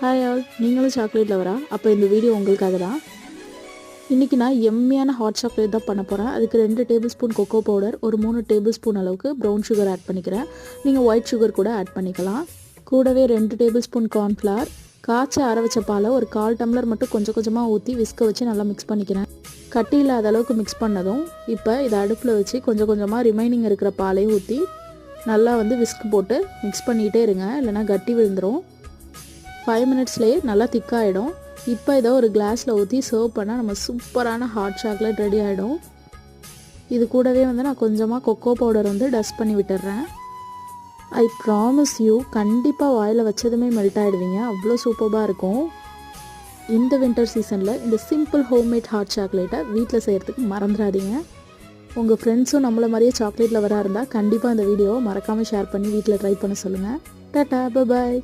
Hi all, நீங்களும் chocolate லவரா? அப்போ இந்த வீடியோ உங்களுக்காக தான். இன்றைக்கி நான் எம்மியான ஹாட் சாக்லேட் தான் பண்ண போகிறேன். அதுக்கு 2 டேபிள் ஸ்பூன் கொக்கோ பவுடர், ஒரு 3 டேபிள் ஸ்பூன் அளவுக்கு ப்ரௌன் சுகர் ஆட் பண்ணிக்கிறேன். நீங்கள் ஒயிட் சுகர் கூட ஆட் பண்ணிக்கலாம். கூடவே 2 டேபிள் ஸ்பூன் கார்ன்ஃப்ளவர், காய்ச்சி ஆற வச்ச பாலை ஒரு 1/4 டம்ளர் மட்டும் கொஞ்சம் கொஞ்சமாக ஊற்றி விஸ்க வச்சு நல்லா மிக்ஸ் பண்ணிக்கிறேன். கட்டி இல்லாத அளவுக்கு மிக்ஸ் பண்ணதும் இப்போ இதை அடுப்பில் வச்சு கொஞ்சம் கொஞ்சமாக ரிமைனிங் இருக்கிற பாலையும் ஊற்றி நல்லா விஸ்க் போட்டு மிக்ஸ் பண்ணிகிட்டே இருங்க, இல்லைனா கட்டி விழுந்துடும். 5 மினிட்ஸ்லேயே நல்லா திக்காகிடும். இப்போ இதை ஒரு கிளாஸில் ஊற்றி சர்வ் பண்ணால் நம்ம சூப்பரான ஹாட் சாக்லேட் ரெடி ஆகிடும். இது கூடவே நான் கொஞ்சமாக கொக்கோ பவுடர் டஸ்ட் பண்ணி விட்டுடுறேன். ஐ ப்ராமிஸ் யூ, கண்டிப்பாக வாயில் வச்சதுமே மெல்ட் ஆகிடுவீங்க. அவ்வளோ சூப்பராக இருக்கும். இந்த வின்டர் சீசனில் இந்த சிம்பிள் ஹோம்மேட் ஹாட் சாக்லேட்டை வீட்டில் செய்கிறதுக்கு மறந்துடாதீங்க. உங்கள் ஃப்ரெண்ட்ஸும் நம்மளை மாதிரியே சாக்லேட் லவராக இருந்தால் கண்டிப்பாக இந்த வீடியோவை மறக்காமல் ஷேர் பண்ணி வீட்டில் ட்ரை பண்ண சொல்லுங்கள். Tata, bye bye.